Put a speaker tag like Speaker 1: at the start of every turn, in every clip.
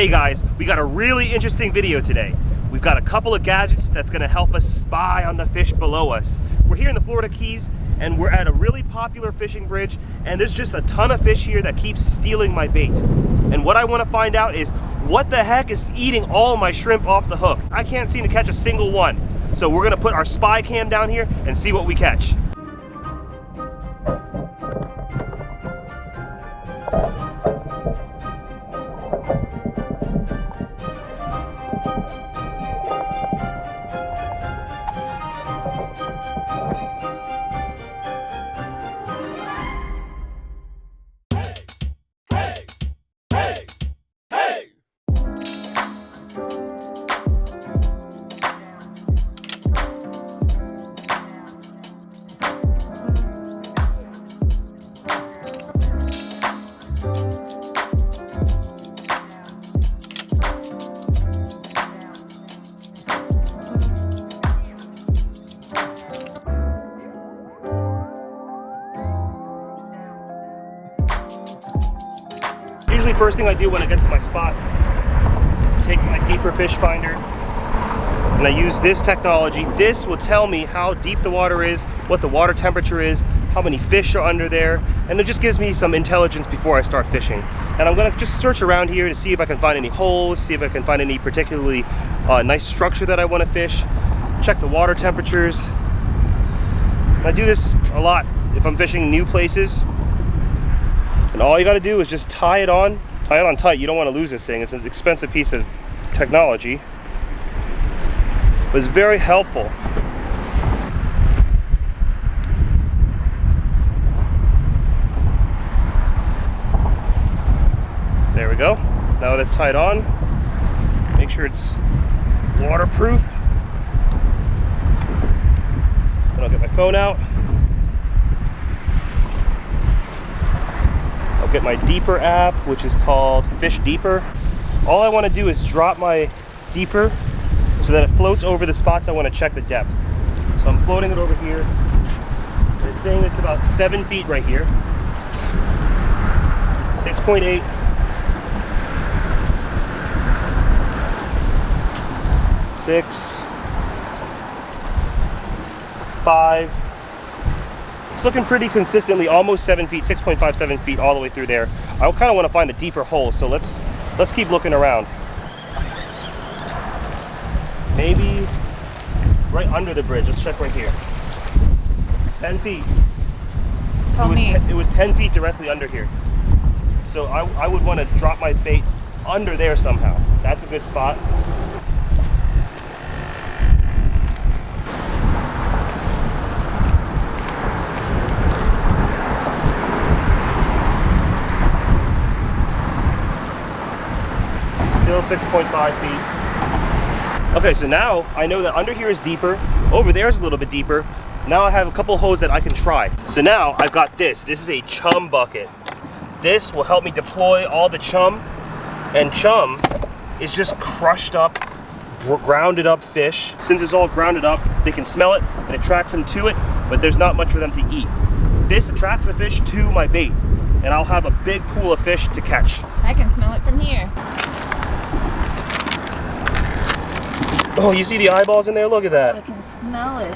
Speaker 1: Hey guys, we got a really interesting video today. We've got a couple of gadgets that's gonna help us spy on the fish below us. We're here in the Florida Keys and we're at a really popular fishing bridge, and there's just a ton of fish here that keeps stealing my bait. And what I wanna find out is what the heck is eating all my shrimp off the hook? I can't seem to catch a single one. So we're gonna put our spy cam down here and see what we catch. Usually first thing I do when I get to my spot, take my deeper fish finder and I use this technology. This will tell me how deep the water is, what the water temperature is, how many fish are under there, and it just gives me some intelligence before I start fishing. And I'm gonna just search around here to see if I can find any holes, see if I can find any particularly nice structure that I wanna fish, check the water temperatures. And I do this a lot if I'm fishing new places. And all you gotta do is just tie it on tight. You don't wanna lose this thing. It's an expensive piece of technology, but it's very helpful. There we go. Now that it's tied on, make sure it's waterproof. Then I'll get my phone out. Get my deeper app, which is called Fish Deeper. All I want to do is drop my deeper so that it floats over the spots I want to check the depth. So I'm floating it over here. It's saying it's about 7 feet right here. 6.8. 6. 5. It's looking pretty consistently, almost 7 feet, 6.5, 7 feet, all the way through there. I kind of want to find a deeper hole, so let's keep looking around. Maybe right under the bridge. Let's check right here. 10 feet. It was 10 feet directly under here. So I would want to drop my bait under there somehow. That's a good spot. Still 6.5 feet. Okay, so now I know that under here is deeper, over there is a little bit deeper. Now I have a couple holes that I can try. So now I've got this. This is a chum bucket. This will help me deploy all the chum, and chum is just crushed up, grounded up fish. Since it's all grounded up, they can smell it and it attracts them to it, but there's not much for them to eat. This attracts the fish to my bait, and I'll have a big pool of fish to catch.
Speaker 2: I can smell it from here.
Speaker 1: Oh, you see the eyeballs in there? Look at that.
Speaker 2: I can smell it.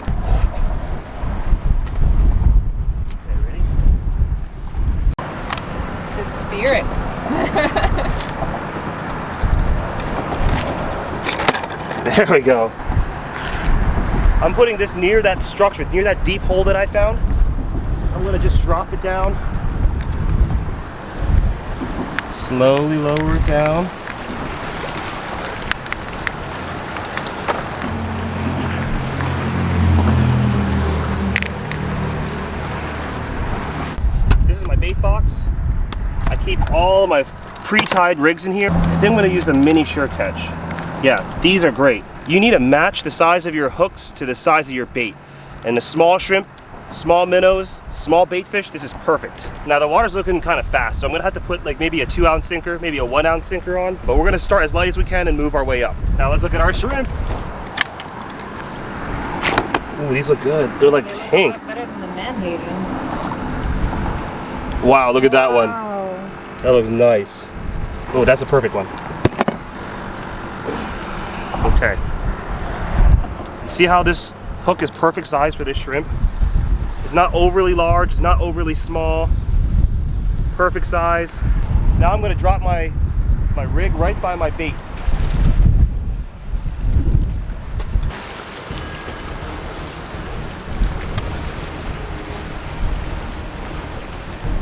Speaker 1: Okay, ready?
Speaker 2: The spirit.
Speaker 1: There we go. I'm putting this near that structure, near that deep hole that I found. I'm gonna just drop it down. Slowly lower it down. Box. I keep all of my pre-tied rigs in here. Then I'm going to use the mini sure catch. Yeah, these are great. You need to match the size of your hooks to the size of your bait. And the small shrimp, small minnows, small bait fish, this is perfect. Now the water's looking kind of fast, so I'm going to have to put like maybe a 2-ounce sinker, maybe a 1-ounce sinker on. But we're going to start as light as we can and move our way up. Now let's look at our shrimp. Ooh, these look good. They're like pink.
Speaker 2: A lot better than the Manhattan.
Speaker 1: Wow, look at that one.
Speaker 2: Wow.
Speaker 1: That looks nice. Oh, that's a perfect one. Okay. See how this hook is perfect size for this shrimp? It's not overly large, it's not overly small. Perfect size. Now I'm gonna drop my rig right by my bait.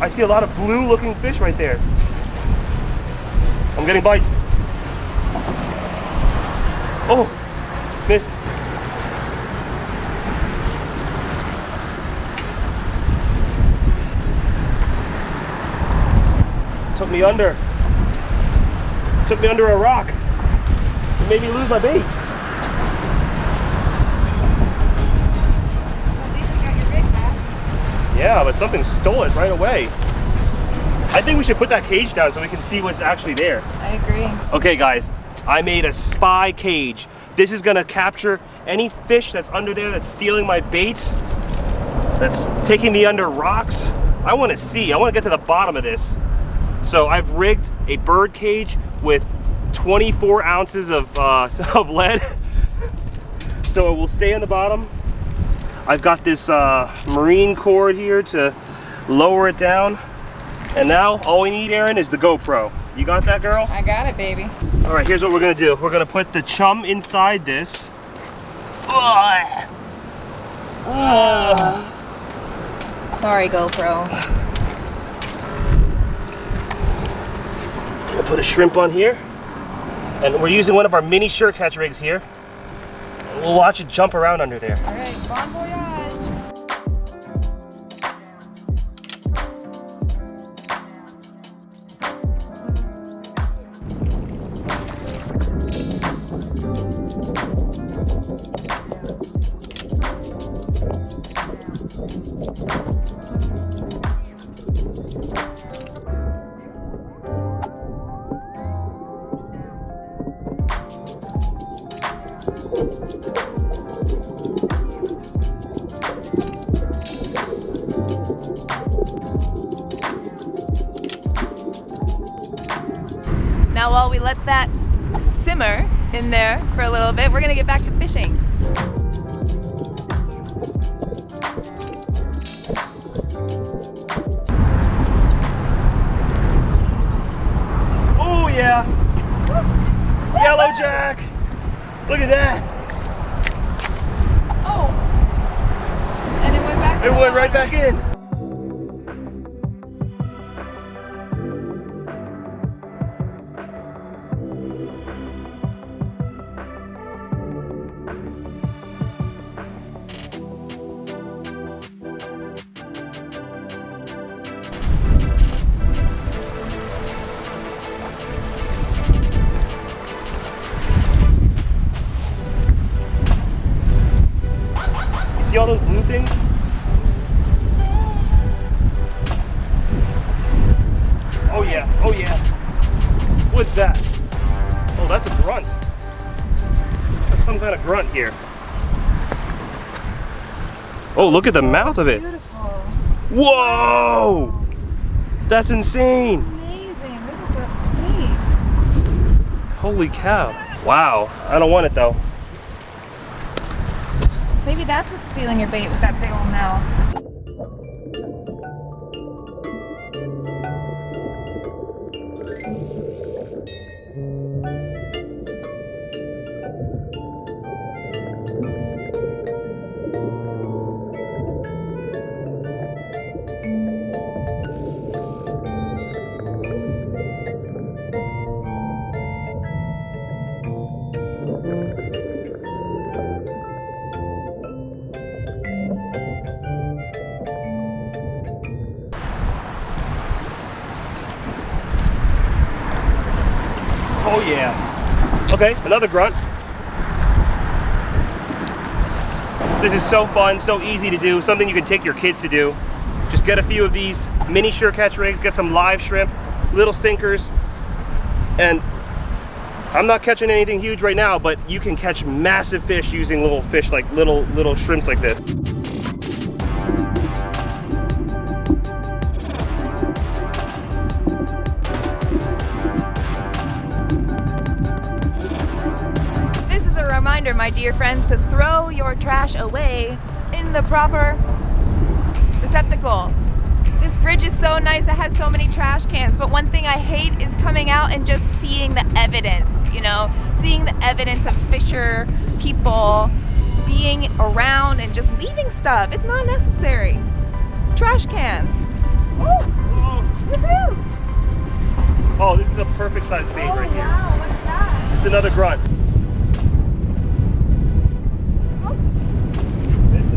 Speaker 1: I see a lot of blue looking fish right there. I'm getting bites. Oh, missed. Took me under. Took me under a rock. It made me lose my bait.
Speaker 2: Well, at least you got your rig back.
Speaker 1: Yeah, but something stole it right away. I think we should put that cage down so we can see what's actually there.
Speaker 2: I agree.
Speaker 1: Okay guys, I made a spy cage. This is gonna capture any fish that's under there that's stealing my baits, that's taking me under rocks. I wanna see, I wanna get to the bottom of this. So I've rigged a bird cage with 24 ounces of lead. So it will stay on the bottom. I've got this marine cord here to lower it down. And now all we need, Aaron, is the GoPro. You got that, girl?
Speaker 2: I got it, baby.
Speaker 1: All right, here's what we're gonna do. We're gonna put the chum inside this. Ugh. Ugh.
Speaker 2: Sorry, GoPro.
Speaker 1: I'm gonna put a shrimp on here. And we're using one of our mini sure catch rigs here. And we'll watch it jump around under there.
Speaker 2: All right, bon voyage. Now while we let that simmer in there for a little bit, we're gonna get back to fishing.
Speaker 1: Oh yeah! Yellow jack! Look at that!
Speaker 2: Oh! And it went back.
Speaker 1: It went right back in. See all those blue things? Oh yeah, oh yeah. What's that? Oh, that's a grunt. That's some kind of grunt here. Oh, look at the mouth of it.
Speaker 2: Beautiful.
Speaker 1: Whoa! That's insane.
Speaker 2: Amazing. Look at the face.
Speaker 1: Holy cow. Wow, I don't want it though.
Speaker 2: Maybe that's what's stealing your bait with that big old mouth.
Speaker 1: Oh yeah. Okay, another grunt. This is so fun, so easy to do, something you can take your kids to do. Just get a few of these mini sure catch rigs, get some live shrimp, little sinkers, and I'm not catching anything huge right now, but you can catch massive fish using little fish, like little shrimps like this.
Speaker 2: This is a reminder, my dear friends, to throw your trash away in the proper receptacle. This bridge is so nice, it has so many trash cans, but one thing I hate is coming out and just seeing the evidence, you know, seeing the evidence of fisher people being around and just leaving stuff. It's not necessary. Trash cans. Woohoo!
Speaker 1: Oh, this is a perfect size bait right here.
Speaker 2: Wow, what is that?
Speaker 1: It's another grunt.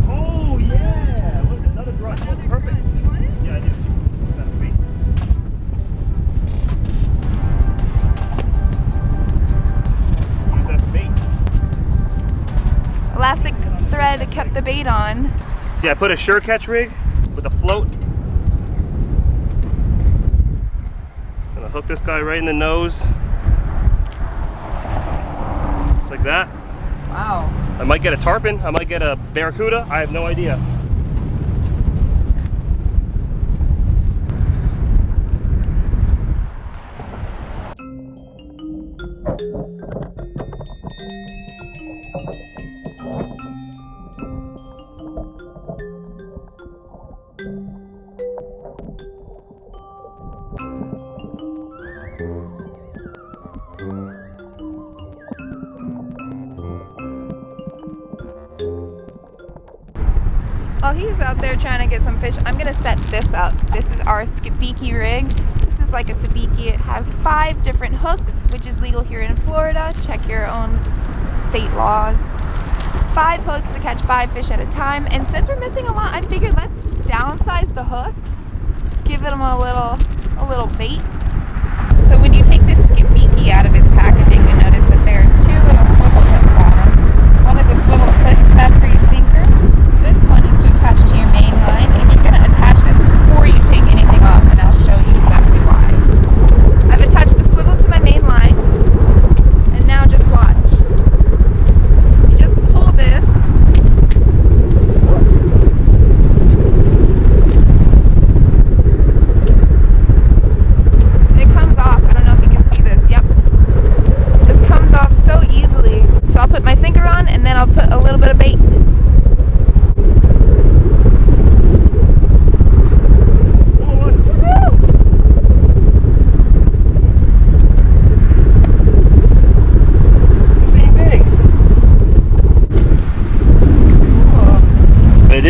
Speaker 1: Oh yeah! Look, another grunt.
Speaker 2: Another
Speaker 1: Perfect.
Speaker 2: grunt. You want it?
Speaker 1: Yeah, I do. That's bait. Use that for bait.
Speaker 2: Elastic thread kept the bait on.
Speaker 1: See, I put a sure catch rig with a float. Just gonna hook this guy right in the nose. Just like that.
Speaker 2: Wow.
Speaker 1: I might get a tarpon, I might get a barracuda, I have no idea.
Speaker 2: While he's out there trying to get some fish, I'm gonna set this up. This is our Skipbiki rig. This is like a sabiki. It has 5 different hooks, which is legal here in Florida. Check your own state laws. 5 hooks to catch 5 fish at a time. And since we're missing a lot, I figured let's downsize the hooks, give them a little bait. So when you take this Skipbiki out of its packaging, you notice that there are 2 little swivels at the bottom. One is a swivel clip, that's for your sinker. This one is to attach to your main line, and you're going to attach this before you take anything off, and I'll show you exactly why. I've attached the swivel to my main line, and now just watch. You just pull this. And it comes off. I don't know if you can see this. Yep. It just comes off so easily. So I'll put my sinker on, and then I'll put a little bit of bait.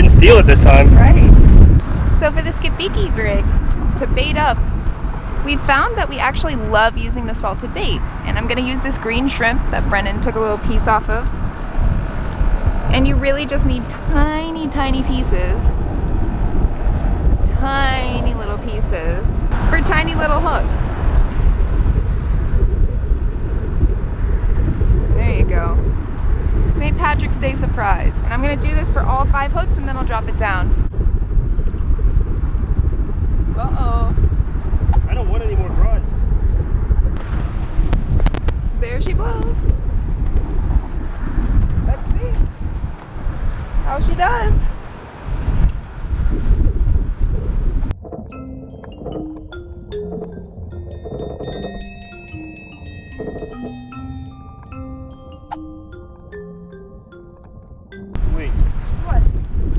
Speaker 1: Steal it this time.
Speaker 2: Right. So for the Skipbiki rig, to bait up, we found that we actually love using the salted bait. And I'm going to use this green shrimp that Brennan took a little piece off of. And you really just need tiny, tiny pieces. Tiny little pieces for tiny little hooks. There you go. St. Patrick's Day surprise. And I'm going to do this for all 5 hooks and then I'll drop it down. Uh-oh.
Speaker 1: I don't want any more grunts.
Speaker 2: There she blows. Let's see how she does.
Speaker 1: Wait.
Speaker 2: What?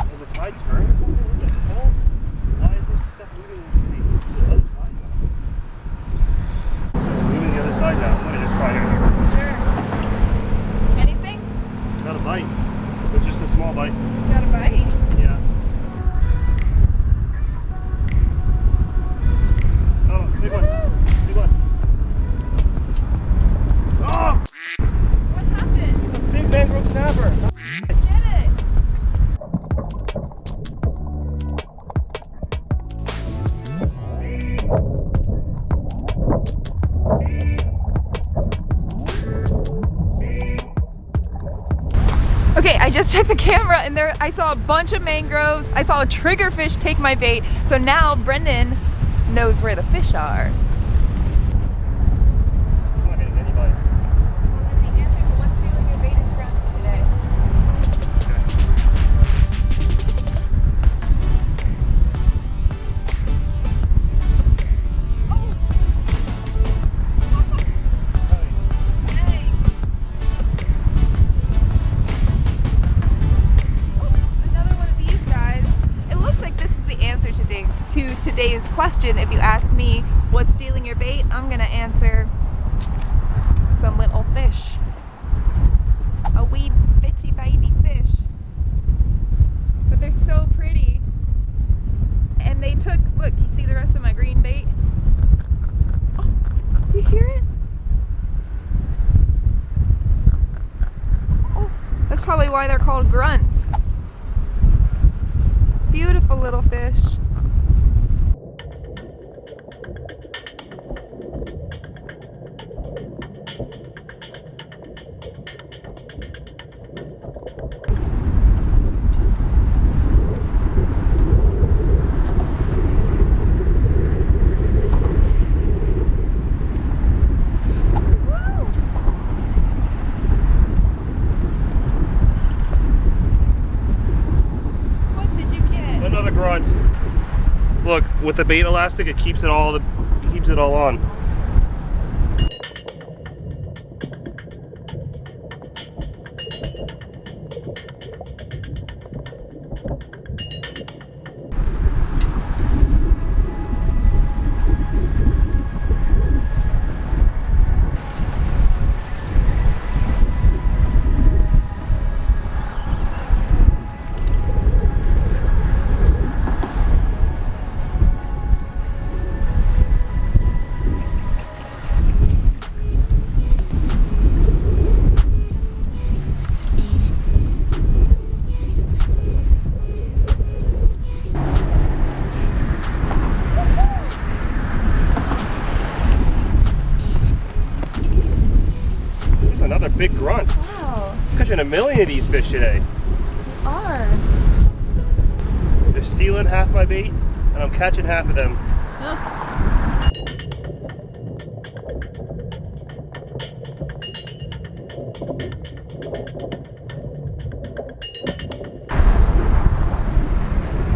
Speaker 1: Has the tide turned or something? What the hell? Why is this stuff moving to the other side now? Looks like it's moving to the other side now. Let me just try it here.
Speaker 2: Sure. Anything?
Speaker 1: Got a bite. But just a small bite.
Speaker 2: Got a bite?
Speaker 1: Yeah. Oh, big one. Big one. Oh!
Speaker 2: What happened?
Speaker 1: It's a big mangrove snapper.
Speaker 2: I did it. Okay, I just checked the camera and there I saw a bunch of mangroves. I saw a triggerfish take my bait. So now Brendan knows where the fish are.
Speaker 1: I'm not getting any bites.
Speaker 2: Well, then the answer to what's stealing your bait is grunts today. today's question. If you ask me what's stealing your bait, I'm gonna answer some little fish. A wee bitchy baby fish. But they're so pretty. And they took, look, you see the rest of my green bait? Oh, you hear it? Oh, that's probably why they're called grunts. Beautiful little fish.
Speaker 1: Look, with the bait elastic, it keeps it all on. Another big grunt.
Speaker 2: Wow.
Speaker 1: Catching a million of these fish today.
Speaker 2: You are.
Speaker 1: They're stealing half my bait, and I'm catching half of them.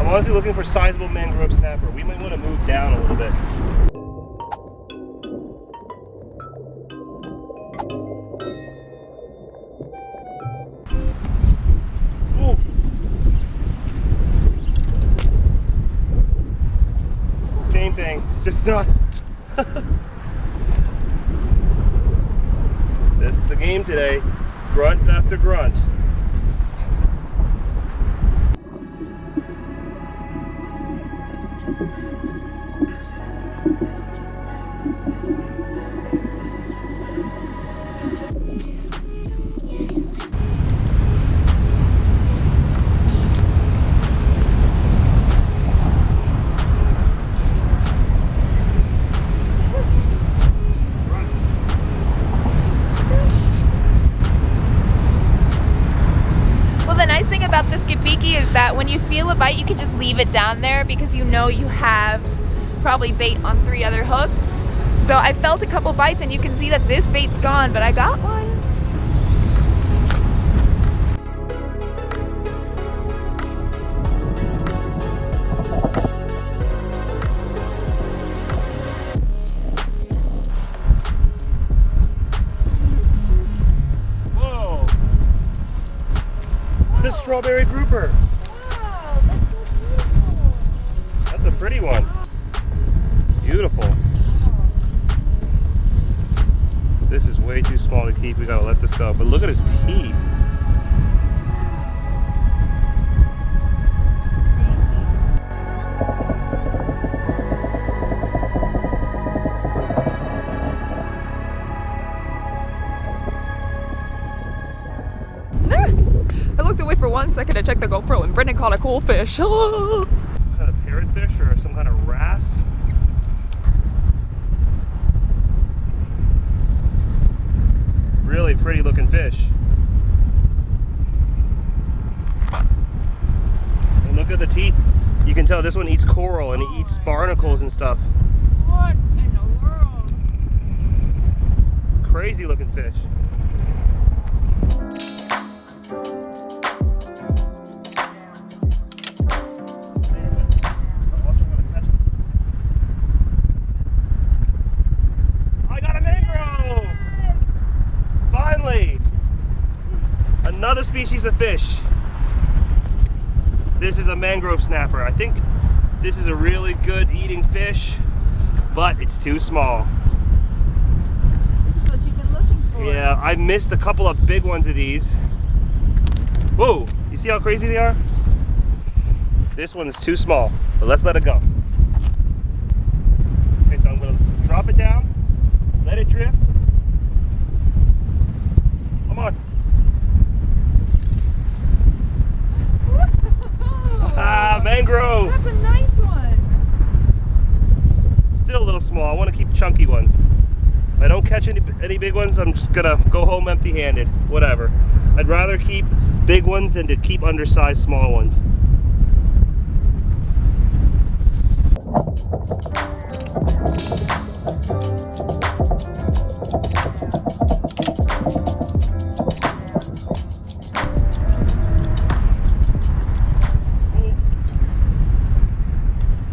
Speaker 1: I'm honestly looking for sizable mangrove snapper. We might want to move down a little bit. Ooh. Same thing, it's just not. That's the game today. Grunt after grunt.
Speaker 2: About the Skipbiki is that when you feel a bite, you can just leave it down there because you know you have probably bait on 3 other hooks. So I felt a couple bites and you can see that this bait's gone, but I got one.
Speaker 1: Strawberry grouper.
Speaker 2: Wow, that's so beautiful.
Speaker 1: That's a pretty one. Beautiful. This is way too small to keep. We gotta let this go. But look at his teeth.
Speaker 2: I looked away for 1 second to check the GoPro and Brendan caught a cool fish.
Speaker 1: What kind of parrotfish or some kind of wrasse? Really pretty looking fish. And look at the teeth. You can tell this one eats coral and he eats barnacles and stuff.
Speaker 2: What in the world?
Speaker 1: Crazy looking fish. Another species of fish. This is a mangrove snapper. I think This is a really good eating fish, but it's too small.
Speaker 2: This is what you've been looking for.
Speaker 1: Yeah, I missed a couple of big ones of these. Whoa, you see how crazy they are? This one is too small, but let's let it go. Okay, so I'm gonna drop it down, let it drift. Come on. Ah, mangrove.
Speaker 2: That's a nice one.
Speaker 1: Still a little small. I want to keep chunky ones. If I don't catch any big ones, I'm just gonna go home empty-handed. Whatever. I'd rather keep big ones than to keep undersized small ones.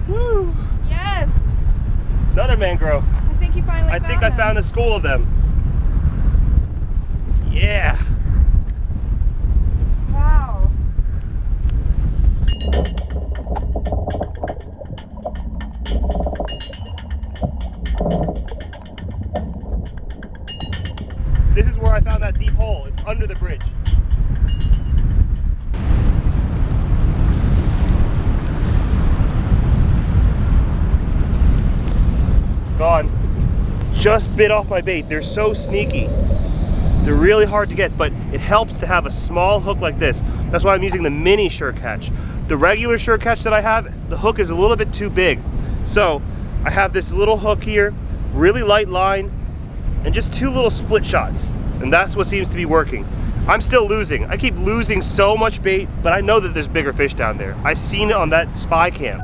Speaker 1: Woo!
Speaker 2: Yes.
Speaker 1: Another mangrove.
Speaker 2: I think you finally
Speaker 1: I think I found a school of them. Yeah.
Speaker 2: Wow.
Speaker 1: This is where I found that deep hole. It's under the bridge. It's gone. Just bit off my bait. They're so sneaky. They're really hard to get, but it helps to have a small hook like this. That's why I'm using the mini sure catch. The regular sure catch that I have, the hook is a little bit too big. So I have this little hook here, really light line, and just two little split shots. And that's what seems to be working. I'm still losing. I keep losing so much bait, but I know that there's bigger fish down there. I seen it on that spy cam.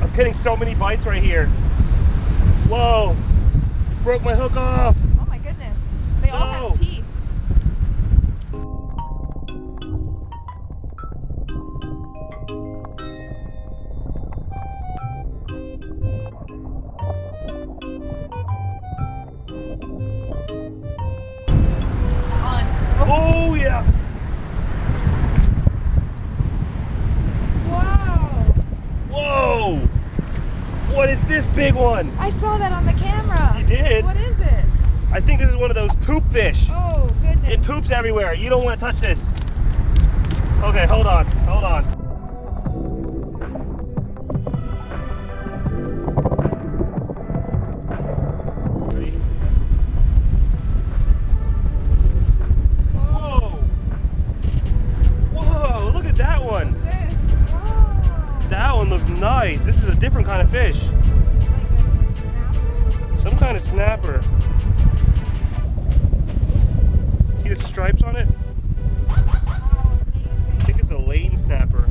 Speaker 1: I'm getting so many bites right here. Whoa, broke my hook off.
Speaker 2: Oh my goodness. They all
Speaker 1: No.
Speaker 2: have teeth.
Speaker 1: Oh yeah.
Speaker 2: Wow.
Speaker 1: Whoa. What is this big one?
Speaker 2: I saw that on the camera.
Speaker 1: You did?
Speaker 2: What is it?
Speaker 1: I think this is one of those poop fish.
Speaker 2: Oh goodness.
Speaker 1: It poops everywhere. You don't want to touch this. Okay, hold on. Hold on. Ready? Whoa. Whoa, look at that one.
Speaker 2: What's this? Wow.
Speaker 1: That one looks nice. This is a different kind of fish.
Speaker 2: Like a snapper or something?
Speaker 1: Some kind of snapper. See the stripes on it?
Speaker 2: Wow,
Speaker 1: I
Speaker 2: amazing.
Speaker 1: think it's a lane snapper.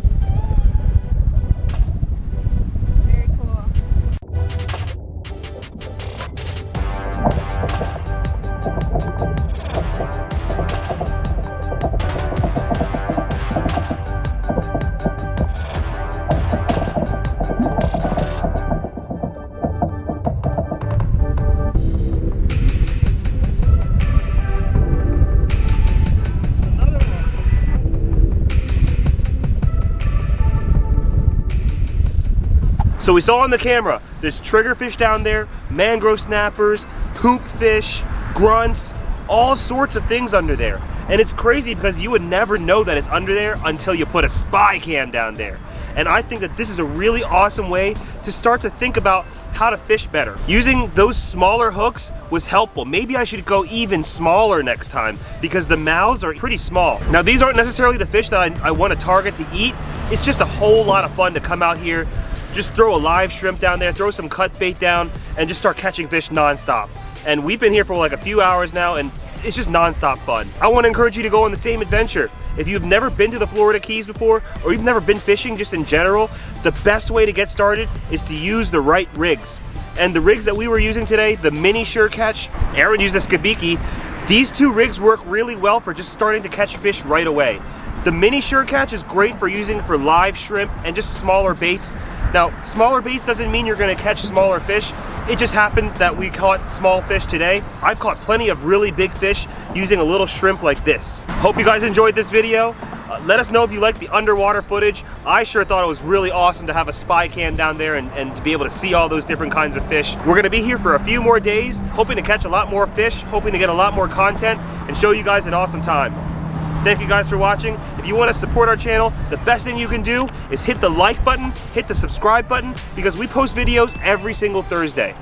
Speaker 2: Very cool.
Speaker 1: Another one. So we saw on the camera, there's triggerfish down there, mangrove snappers, poop fish, grunts, all sorts of things under there. And it's crazy because you would never know that it's under there until you put a spy cam down there. And I think that this is a really awesome way to start to think about how to fish better. Using those smaller hooks was helpful. Maybe I should go even smaller next time because the mouths are pretty small. Now these aren't necessarily the fish that I want to target to eat. It's just a whole lot of fun to come out here, just throw a live shrimp down there, throw some cut bait down, and just start catching fish nonstop. And we've been here for like a few hours now, and it's just nonstop fun. I want to encourage you to go on the same adventure. If you've never been to the Florida Keys before, or you've never been fishing just in general, the best way to get started is to use the right rigs. And the rigs that we were using today, the mini sure catch, Aaron used a Skibiki, these two rigs work really well for just starting to catch fish right away. The mini sure catch is great for using for live shrimp and just smaller baits, Now, smaller baits doesn't mean you're gonna catch smaller fish. It just happened that we caught small fish today. I've caught plenty of really big fish using a little shrimp like this. Hope you guys enjoyed this video. Let us know if you like the underwater footage. I sure thought it was really awesome to have a spy cam down there and to be able to see all those different kinds of fish. We're gonna be here for a few more days, hoping to catch a lot more fish, hoping to get a lot more content, and show you guys an awesome time. Thank you guys for watching. If you want to support our channel, the best thing you can do is hit the like button, hit the subscribe button, because we post videos every single Thursday.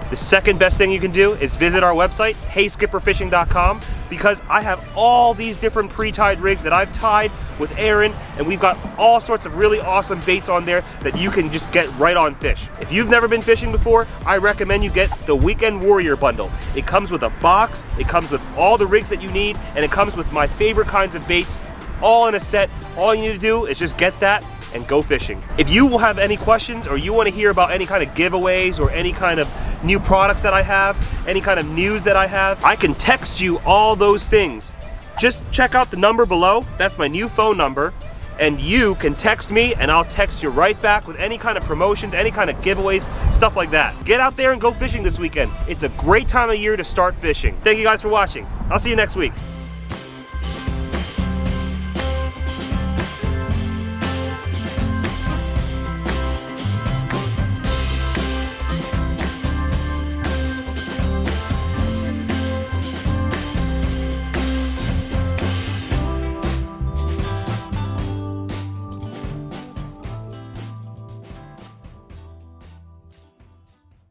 Speaker 1: The second best thing you can do is visit our website, heyskipperfishing.com, because I have all these different pre-tied rigs that I've tied with Aaron, and we've got all sorts of really awesome baits on there that you can just get right on fish. If you've never been fishing before, I recommend you get the Weekend Warrior bundle. It comes with a box, it comes with all the rigs that you need, and it comes with my favorite kinds of baits, all in a set. All you need to do is just get that and go fishing. If you will have any questions, or you want to hear about any kind of giveaways or any kind of new products that I have, any kind of news that I have, I can text you all those things. Just check out the number below. That's my new phone number, and you can text me and I'll text you right back with any kind of promotions, any kind of giveaways, stuff like that. Get out there and go fishing this weekend. It's a great time of year to start fishing. Thank you guys for watching. I'll see you next week.